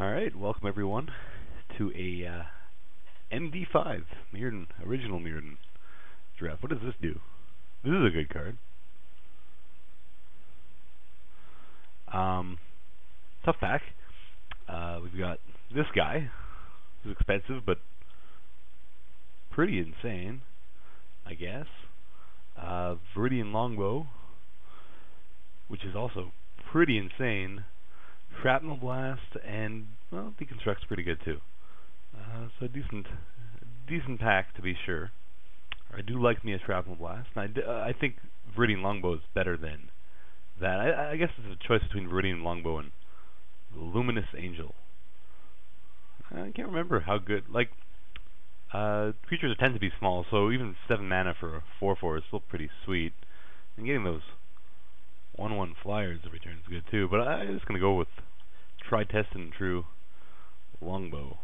Alright, welcome everyone to a Md51 Mirrodin, original Mirrodin draft. What does this do? This is a good card. Tough pack. We've got this guy, who's expensive but pretty insane, I guess. Viridian Longbow, which is also pretty insane. Shrapnel Blast, and well, Deconstruct's pretty good too. So decent pack to be sure. I do like me a Shrapnel Blast. And I think Viridian Longbow is better than that. I guess it's a choice between Viridian Longbow and Luminous Angel. I can't remember how good. Like creatures tend to be small, so even 7 mana for a 4/4 is still pretty sweet. And getting those 1/1 flyers every turn is good too, but I'm just gonna go with try, test, and true Longbow.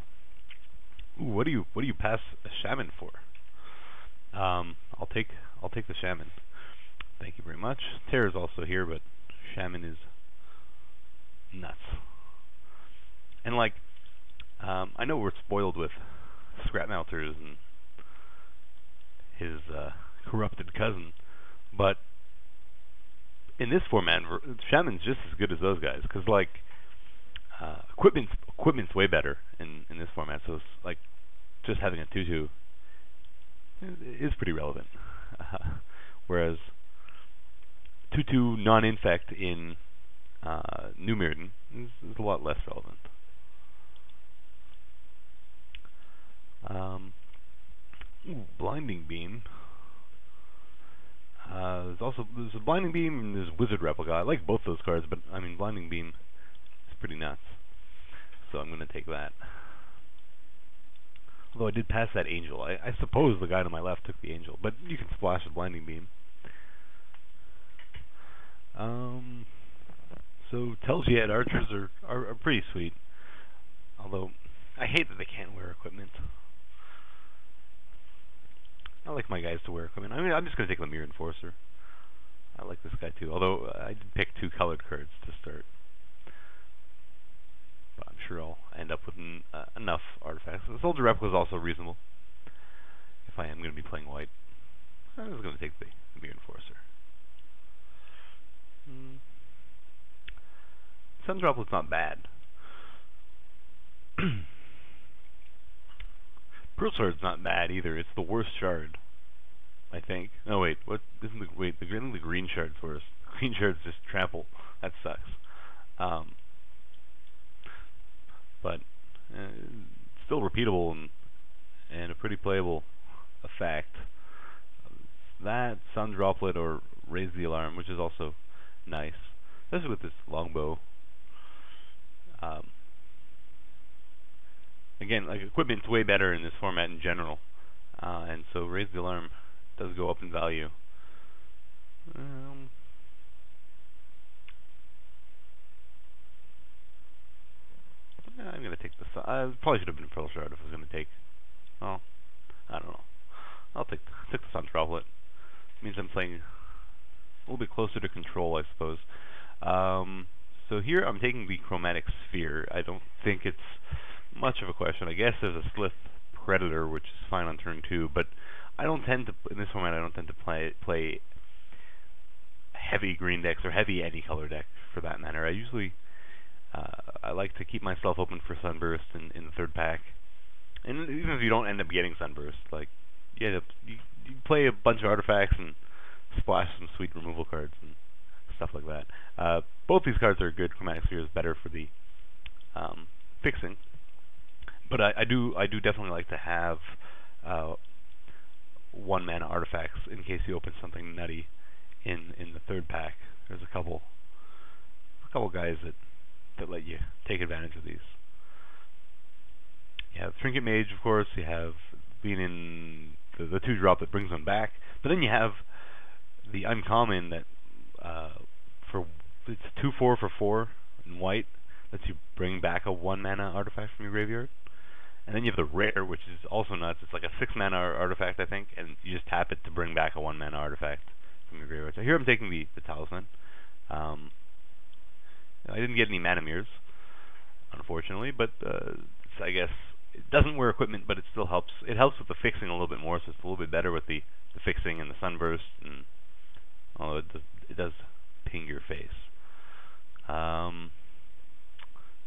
Ooh, what do you pass a Shaman for? I'll take the Shaman. Thank you very much. Terror is also here, but Shaman is nuts. And like, I know we're spoiled with Scrap Melters and his corrupted cousin, but in this format, Shaman's just as good as those guys, because like equipment's way better in this format. So it's like just having a 2/2 is pretty relevant, whereas 2/2 non-infect in New Mirrodin is a lot less relevant. Blinding Beam. There's a Blinding Beam and there's Wizard Replica. I like both those cards, but I mean Blinding Beam is pretty nuts. So I'm going to take that. Although I did pass that Angel. I suppose the guy to my left took the Angel, but you can splash a Blinding Beam. So Telgiad archers are pretty sweet. Although I hate that they can't wear equipment. I like my guys to wear equipment. I mean, I'm just going to take the Mirror Enforcer. I like this guy too, although I did pick 2 colored cards to start. But I'm sure I'll end up with enough artifacts. The Soldier Replica is also reasonable if I am going to be playing white. I'm just going to take the Mirror Enforcer. Sun Droplet's not bad. Pearl Shard's not bad either. It's the worst shard, I think. No, wait. What? Isn't the green shard's worse? Green shard's just trample. That sucks. But still repeatable and a pretty playable effect. That, Sun Droplet, or Raise the Alarm, which is also nice, especially with this Longbow. Again, like equipment's way better in this format in general, and so Raise the Alarm does go up in value. I'm gonna take the Sun. I probably should have been Pearl Shard if I was gonna take. Well, I don't know. I'll take the Sun Droplet. It means I'm playing a little bit closer to control, I suppose. So here I'm taking the Chromatic Sphere. I don't think it's much of a question. I guess there's a Slith Predator, which is fine on turn 2, but I don't tend to, in this format, I don't tend to play heavy green decks, or heavy any color deck for that matter. I usually, I like to keep myself open for Sunburst in the third pack. And even if you don't end up getting Sunburst, like, you play a bunch of artifacts and splash some sweet removal cards and stuff like that. Both these cards are good. Chromatic Sphere is better for the fixing. But I do definitely like to have 1 mana artifacts in case you open something nutty in the third pack. There's a couple guys that let you take advantage of these. You have Trinket Mage, of course. You have being in the 2-drop that brings them back. But then you have the uncommon that it's 2/4 for 4 in white. Lets you bring back a 1 mana artifact from your graveyard. And then you have the rare, which is also nuts. It's like a 6 mana artifact, I think, and you just tap it to bring back a 1 mana artifact from your graveyard. So here I'm taking the Talisman. I didn't get any Mana Mirrors, unfortunately. unfortunately, but I guess it doesn't wear equipment, but it still helps. It helps with the fixing a little bit more, so it's a little bit better with the fixing and the sunburst, and although it does ping your face.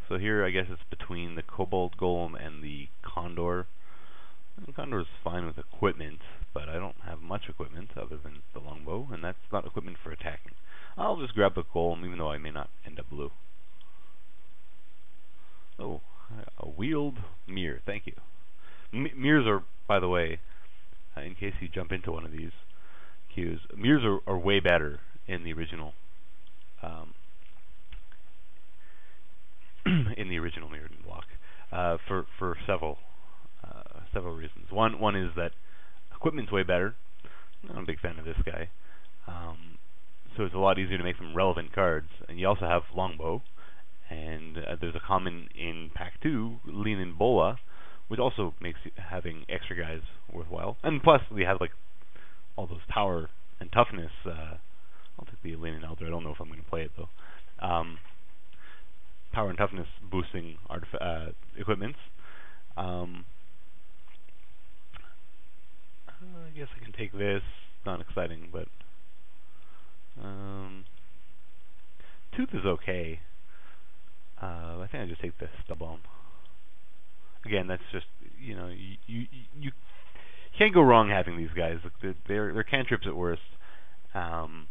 So here, I guess it's between the Cobalt Golem and the Condor. The Condor is fine with equipment, but I don't have much equipment other than the longbow, and that's not equipment for attacking. I'll just grab the Golem, even though I may not end up blue. Oh, a wheeled mirror. Thank you. Mirrors are, by the way, in case you jump into one of these queues, mirrors are way better in the original in the original Mirrodin block for several reasons. One is that equipment's way better. I'm a big fan of this guy, so it's a lot easier to make some relevant cards. And you also have longbow, and there's a common in Pack 2, Lean and Bola, which also makes having extra guys worthwhile. And plus, we have like all those power and toughness. I'll take the Lean and Elder. I don't know if I'm going to play it though. Power and toughness boosting equipments. I guess I can take this. Not exciting, but Tooth is okay. I think I just take the Stubbalm. Again, that's just, you know, you can't go wrong having these guys. They're cantrips at worst, and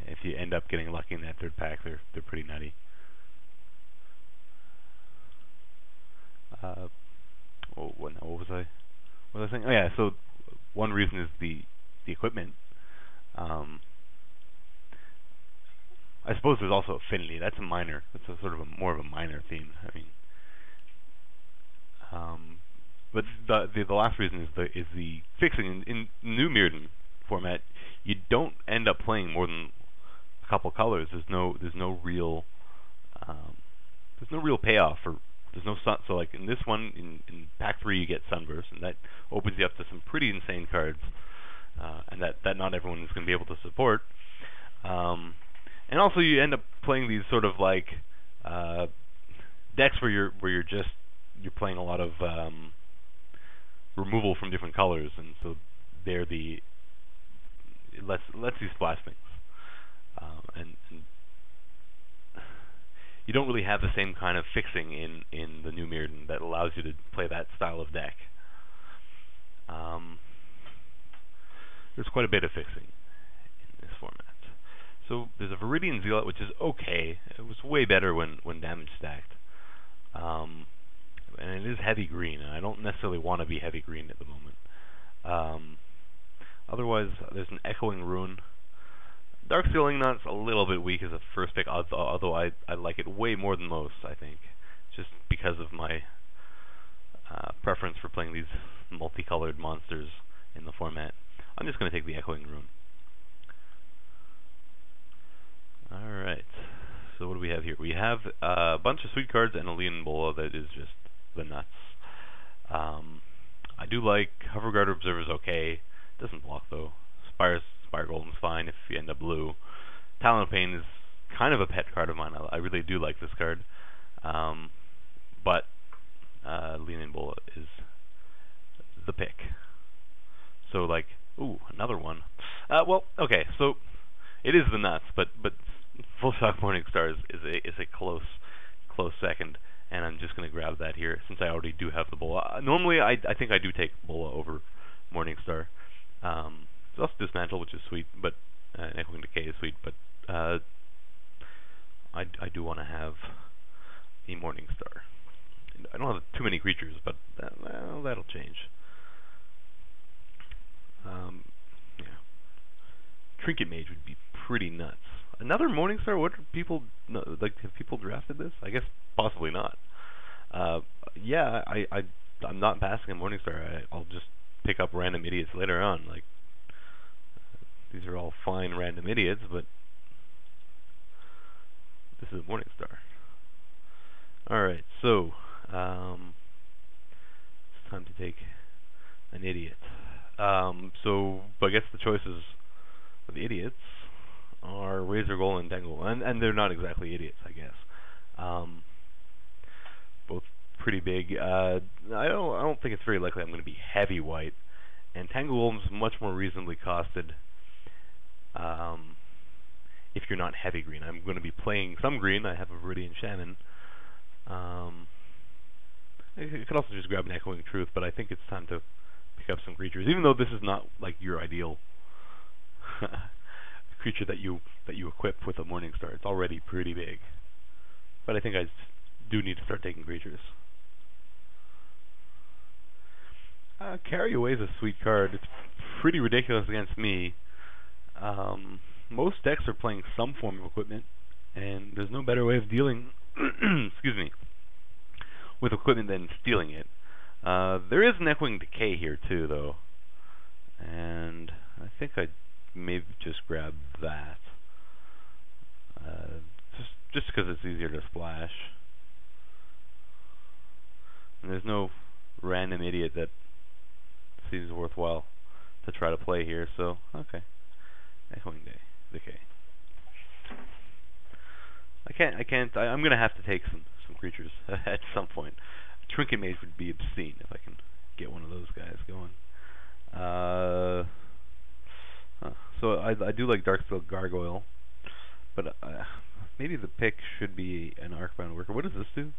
if you end up getting lucky in that third pack, they're pretty nutty. What was I saying? Oh yeah, so one reason is the equipment. I suppose there's also affinity. That's a minor. That's a sort of more of a minor theme. I mean, but the last reason is the fixing in new Mirrodin format. You don't end up playing more than a couple colors. There's no real payoff for. There's no sun. So like in this one, in Pack 3, you get Sunburst, and that opens you up to some pretty insane cards, and that not everyone is going to be able to support. And also, you end up playing these sort of like decks where you're playing a lot of removal from different colors, and so they're it lets you splash things, and you don't really have the same kind of fixing in the new Mirrodin that allows you to play that style of deck. There's quite a bit of fixing in this format. So there's a Viridian Zealot, which is okay. It was way better when damage stacked. And it is heavy green, and I don't necessarily want to be heavy green at the moment. Otherwise, there's an Echoing Rune. Dark Sealing Knot's a little bit weak as a first pick, although I like it way more than most, I think. Just because of my preference for playing these multicolored monsters in the format. I'm just going to take the Echoing Rune. Alright, so what do we have here? We have a bunch of sweet cards and a Lean Bola that is just the nuts. I do like Hoverguard Observer's okay. Doesn't block though. Spire Golem's fine if you end up blue. Talon of Pain is kind of a pet card of mine. I really do like this card. But Lean and Bola is the pick. So like, ooh, another one. Well, okay, so it is the nuts, but Full Shock Morningstar is a close second, and I'm just going to grab that here since I already do have the Bola. Normally, I think I do take Bola over Morningstar. It's also Dismantle, which is sweet, but Echoing Decay is sweet, but I do want to have a Morningstar. I don't have too many creatures, but well, that'll change. Yeah. Trinket Mage would be pretty nuts. Another Morningstar? What are people like? Have people drafted this? I guess possibly not. Yeah, I'm not passing a Morningstar. I'll just pick up random idiots later on. Like these are all fine random idiots, but this is a Morningstar. All right, so it's time to take an idiot. So I guess the choices of the idiots are Razor Golem and Dangle, and they're not exactly idiots, I guess. pretty big. I don't think it's very likely I'm going to be heavy white. And Tangle Golem's much more reasonably costed if you're not heavy green. I'm going to be playing some green. I have a Viridian Shaman. You could also just grab an Echoing Truth, but I think it's time to pick up some creatures, even though this is not like your ideal creature that you equip with a Morningstar. It's already pretty big, but I think I do need to start taking creatures. Carry Away is a sweet card. It's pretty ridiculous against me. Most decks are playing some form of equipment, and there's no better way of dealing excuse me, with equipment than stealing it. There is an Echoing Decay here too, though, and I think I'd maybe just grab that, just because it's easier to splash. And there's no random idiot that seems worthwhile to try to play here, so okay. Echoing Decay. I'm gonna have to take some creatures at some point. Trinket Mage would be obscene if I can get one of those guys going. So I do like Darksteel Gargoyle, but maybe the pick should be an Arcbound Worker. What does this do?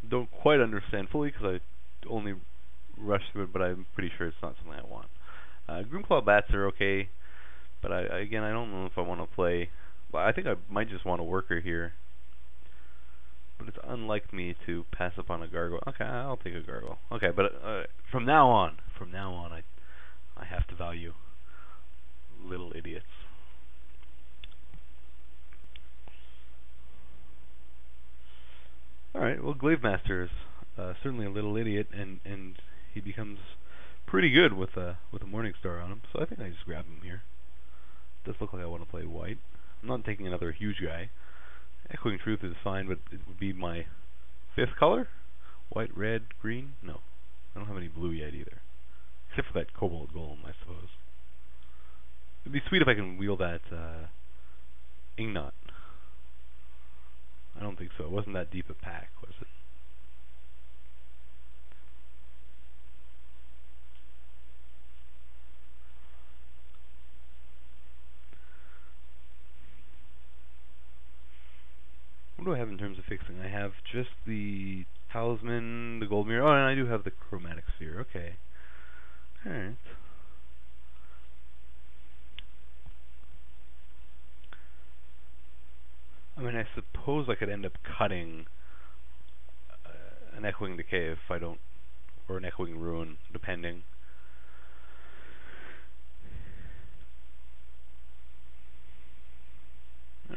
Don't quite understand fully because I only rushed through it, but I'm pretty sure it's not something I want. Grimclaw Bats are okay, but again, I don't know if I want to play. I think I might just want a Worker here, but it's unlike me to pass up on a Gargoyle. Okay, I'll take a Gargoyle. Okay, but from now on, I have to value little idiots. Alright, well, Glavemaster is certainly a little idiot, and he becomes pretty good with a Morningstar on him, so I think I just grab him here. Does look like I want to play white. I'm not taking another huge guy. Echoing Truth is fine, but it would be my 5th color? White, red, green? No. I don't have any blue yet either. Except for that Cobalt Golem, I suppose. It'd be sweet if I can wheel that Ingnot. I don't think so. It wasn't that deep a pack, was it? What do I have in terms of fixing? I have just the Talisman, the Gold Mirror. Oh, and I do have the Chromatic Sphere. Okay. Alright. I mean, I suppose I could end up cutting an Echoing Decay if I don't, or an Echoing Ruin, depending.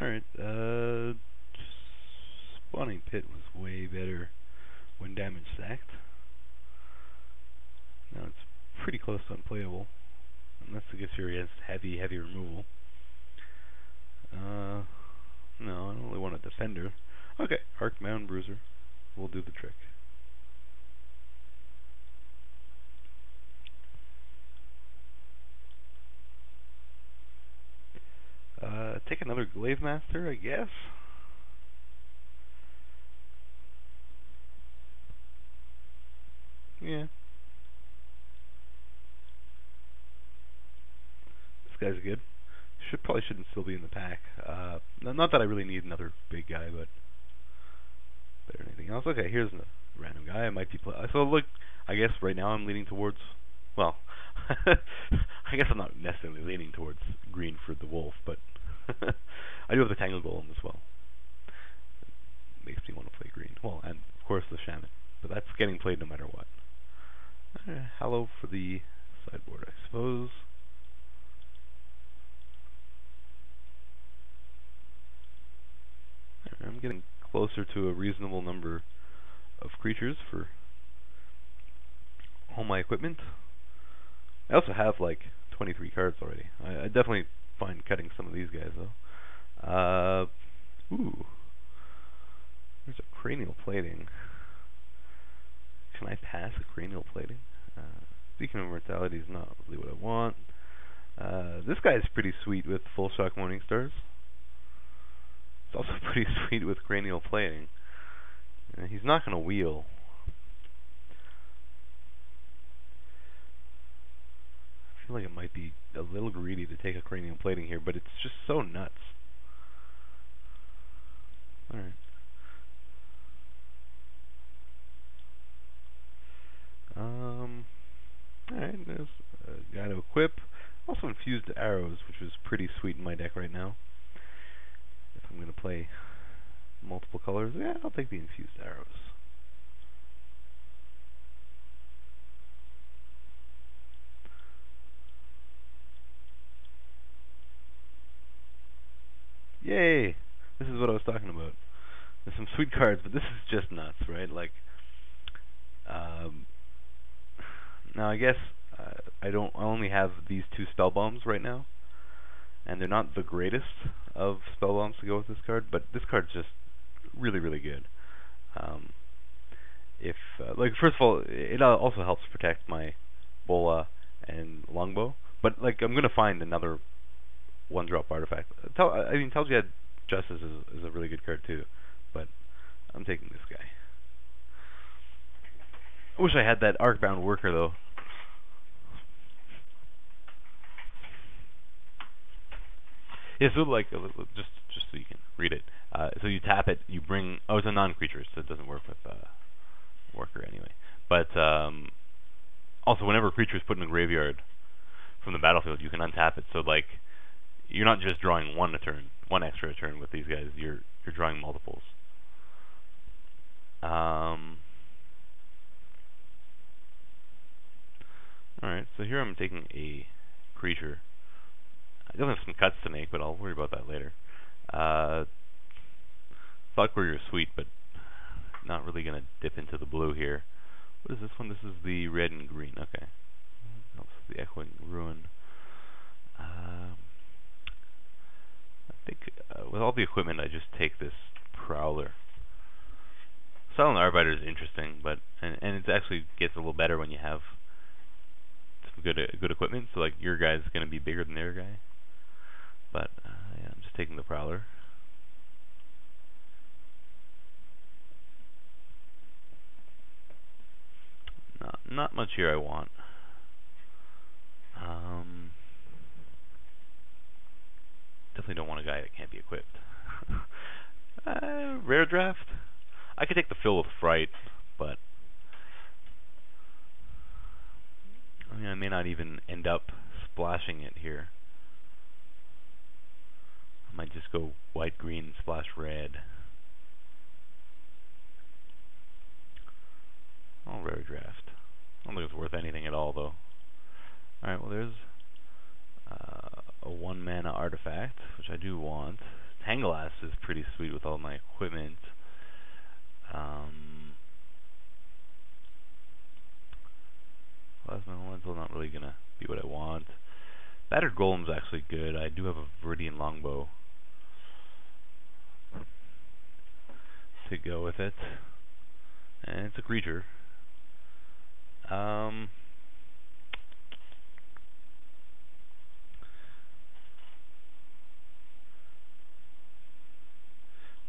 Alright, Spawning Pit was way better when damage stacked. Now it's pretty close to unplayable, unless it gets you against heavy removal. No, I don't really want a Defender. Okay, Arcbound Bruiser will do the trick. Take another Glavemaster, I guess. Yeah. This guy's good. Probably shouldn't still be in the pack. Not that I really need another big guy, but better than anything else. Okay, here's a random guy. I might be so look. I guess right now I'm leaning towards. Well, I guess I'm not necessarily leaning towards green for the wolf, but I do have the Tangle Golem as well. It makes me want to play green. Well, and of course the Shaman, but that's getting played no matter what. Hallow for the sideboard, I suppose. I'm getting closer to a reasonable number of creatures for all my equipment. I also have like 23 cards already. I definitely find cutting some of these guys though. Ooh. There's a Cranial Plating. Can I pass a Cranial Plating? Beacon of Immortality is not really what I want. This guy is pretty sweet with Full Shock Morningstars. also pretty sweet with cranial plating. He's not going to wheel. I feel like it might be a little greedy to take a cranial plating here, but it's just so nuts. Alright. Alright, there's a guy to equip. Also infused arrows, which was pretty sweet in my deck right now. If I'm going to play multiple colors, yeah, I'll take the infused arrows. Yay! This is what I was talking about. There's some sweet cards, but this is just nuts, right? Like, now I guess I only have these two spell bombs right now, and they're not the greatest of spell bombs to go with this card, but this card's just really, really good. Like, first of all, it also helps protect my bola and longbow, but like I'm gonna find another one-drop artifact. I mean, Tells You Had Justice is a really good card too, but I'm taking this guy. I wish I had that Arcbound Worker though. Yeah, so like, just so you can read it. So you tap it, you bring. Oh, it's a non-creature, so it doesn't work with Worker anyway. But also, whenever a creature is put in the graveyard from the battlefield, you can untap it. So like, you're not just drawing one extra turn with these guys. You're drawing multiples. All right, so here I'm taking a creature. I do have some cuts to make, but I'll worry about that later. Thought Courier's sweet, but not really going to dip into the blue here. What is this one? This is the red and green. Okay. That's the Echoing Ruin. I think with all the equipment, I just take this Prowler. Silent Arbiter is interesting, but and it actually gets a little better when you have some good equipment. So like your guy's going to be bigger than their guy. But yeah, I'm just taking the Prowler. Not much here I want. Definitely don't want a guy that can't be equipped. Rare draft? I could take the Fill with Fright, but I mean, I may not even end up splashing it here. I might just go white, green, splash red. Oh, rare draft. I don't think it's worth anything at all, though. Alright, well, there's a 1-mana artifact, which I do want. Tangleass is pretty sweet with all my equipment. Plasma Elemental not really gonna be what I want. Battered Golem's actually good. I do have a Viridian Longbow to go with it, and it's a creature.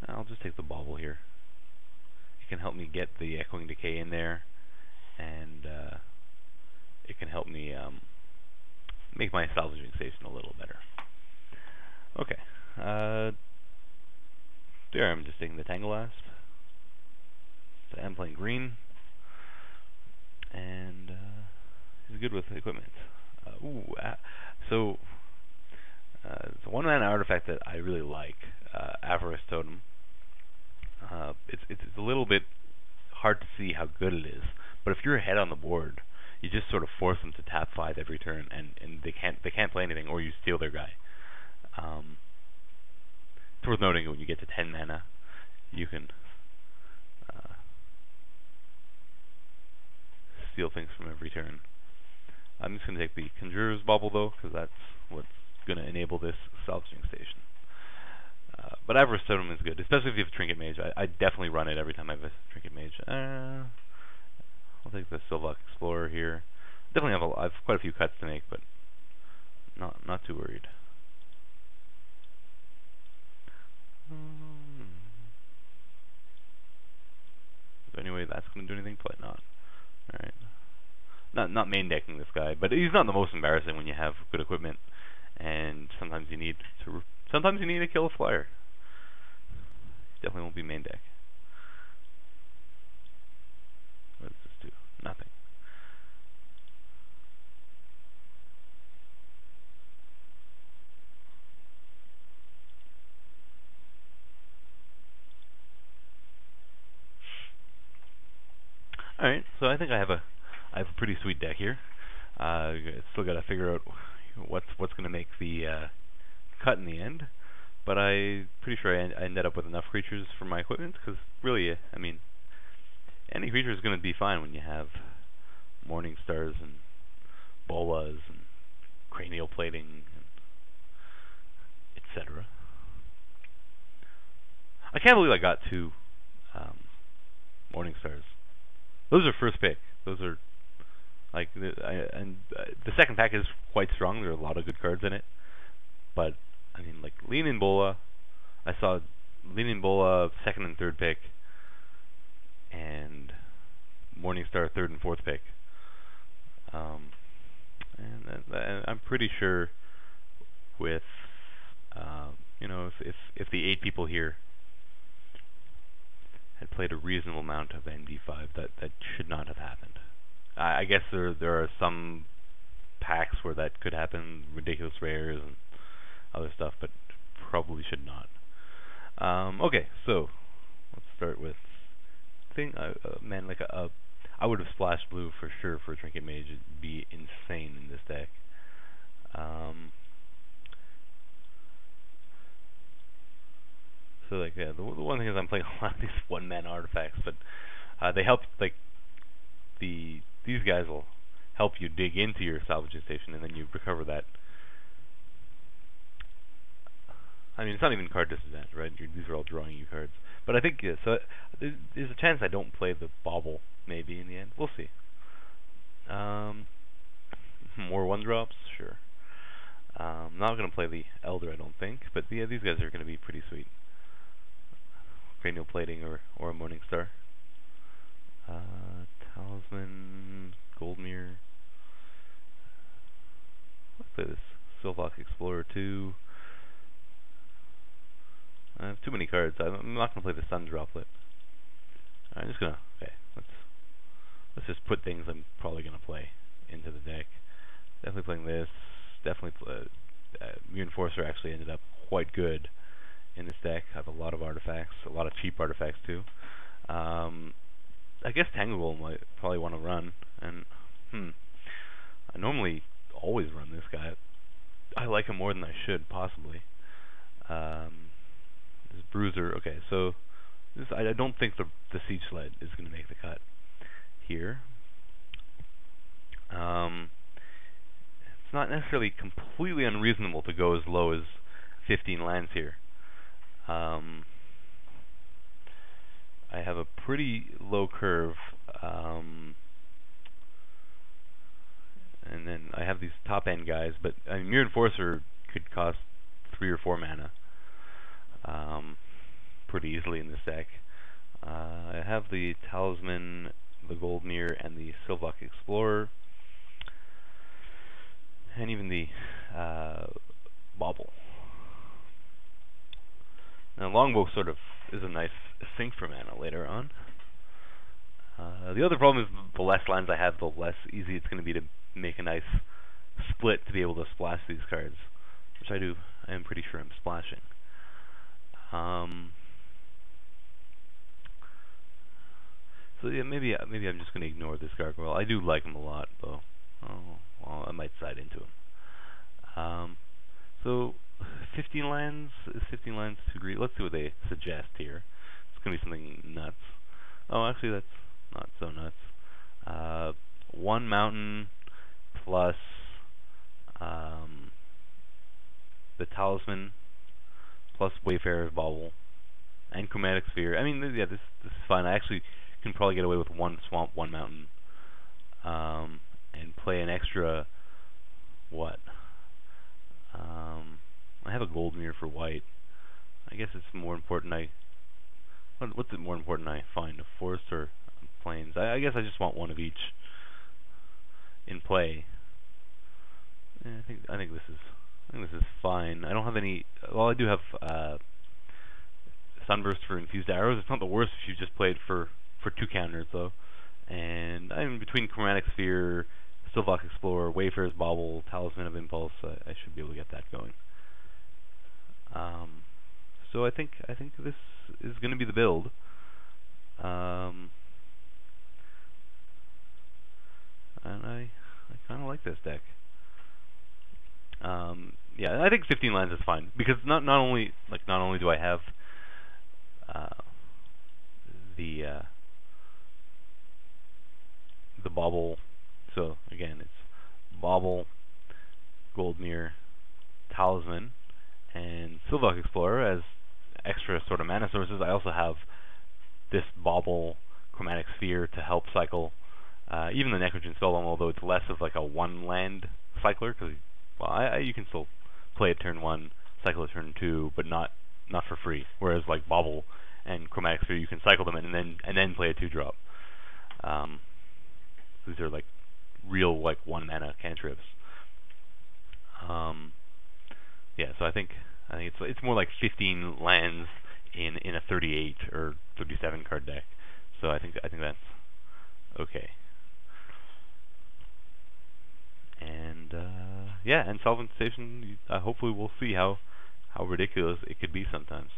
I'll just take the Bauble here. It can help me get the Echoing Decay in there, and it can help me make my salvaging station a little better. Okay. There, I'm just taking the Tangleasp. So I'm playing green, and he's good with equipment. So it's a 1-mana artifact that I really like, Avarice Totem. It's a little bit hard to see how good it is, but if you're ahead on the board, you just sort of force them to tap 5 every turn, and they can't play anything, or you steal their guy. It's worth noting when you get to 10 mana, you can steal things from every turn. I'm just going to take the Conjurer's Bauble though, because that's what's going to enable this salvaging station. But Avarice Totem is good, especially if you have a Trinket Mage. I definitely run it every time I have a Trinket Mage. I'll take the Sylvok Explorer here. Definitely I have quite a few cuts to make, but not too worried. not main decking this guy, but he's not the most embarrassing when you have good equipment, and sometimes you need to kill a flyer. Definitely won't be main deck. What does this do? Nothing. All right, so I think I have a pretty sweet deck here. Still got to figure out what's going to make the cut in the end, but I'm pretty sure I ended up with enough creatures for my equipment, because really, I mean, any creature is going to be fine when you have Morning Stars and Bolas and Cranial Plating, etc. I can't believe I got 2 Morning Stars. Those are first pick. Those are like, the second pack is quite strong. There are a lot of good cards in it, but I mean, like Leanin' Bola, I saw Leanin' Bola second and third pick, and Morningstar third and fourth pick. And I'm pretty sure with if the 8 people here had played a reasonable amount of Md5, that should not have happened. I guess there are some packs where that could happen, ridiculous rares and other stuff, but probably should not. Okay, so let's start with I would have splashed blue for sure for a Trinket Mage. It'd be insane in this deck. So like, yeah, the one thing is I'm playing a lot of these one-man artifacts, but they help, like, these guys will help you dig into your salvaging station, and then you recover that. I mean, it's not even card disadvantage, right? These are all drawing you cards. But I think, yeah, so there's a chance I don't play the Bauble, maybe, in the end. We'll see. More 1-drops? Sure. Not going to play the Elder, I don't think, but yeah, these guys are going to be pretty sweet. Cranial Plating or a Morning Star. Talisman, Goldmere. Let's play this Sylvok Explorer 2. I have too many cards. I'm not going to play the Sun Droplet. I'm just going to... Okay, let's just put things I'm probably going to play into the deck. Definitely playing this. Definitely Reinforcer actually ended up quite good in this deck. I have a lot of artifacts, a lot of cheap artifacts too. I guess Tanglewell might probably want to run, and I normally always run this guy. I like him more than I should, possibly. This Bruiser, okay, so this, I don't think the Siege Sled is going to make the cut here. It's not necessarily completely unreasonable to go as low as 15 lands here. I have a pretty low curve, and then I have these top end guys, but I mean, Mere Enforcer could cost 3 or 4 mana pretty easily in this deck. I have the Talisman, the Goldmere, and the Sylvok Explorer, and even the Bauble. Now Longbow sort of is a nice sink for mana later on. The other problem is the less lands I have, the less easy it's going to be to make a nice split to be able to splash these cards, which I do. I am pretty sure I'm splashing. So yeah, maybe I'm just going to ignore this Gargoyle. I do like him a lot, though. Well, I might side into him. So 15 lands, is 15 lands too greedy? Let's see what they suggest here. It's going to be something nuts. Oh, actually that's not so nuts. 1 mountain plus the Talisman plus Wayfarer's Bauble and Chromatic Sphere. I mean, yeah, this is fine. I actually can probably get away with 1 swamp, 1 mountain, and play an extra what? I have a Goldmere for white. I guess it's more important what's it more important I find, a forest or plains? I guess I just want one of each. in play. I think this is fine. I don't have any. Well, I do have Sunburst for infused arrows. It's not the worst if you just play it for 2 counters though. And I'm between Chromatic Sphere, Sylvok Explorer, Wayfarer's Bauble, Talisman of Impulse. I should be able to get that going. So I think this is going to be the build. And I kind of like this deck. Yeah, I think 15 lands is fine because not only do I have the Bauble. So again, it's Bauble, Goldmere, Talisman, and Sylvok Explorer as extra sort of mana sources. I also have this Bauble Chromatic Sphere to help cycle even the Necrogen Spellbomb, although it's less of like a 1-land cycler, because you can still play it turn 1, cycle it turn 2, but not for free. Whereas like Bauble and Chromatic Sphere, you can cycle them and then play a 2-drop. These are like real like 1 mana cantrips. Yeah, so I think it's more like 15 lands in a 38 or 37 card deck. So I think that's okay. And yeah, and Solvent Station, hopefully we'll see how ridiculous it could be sometimes.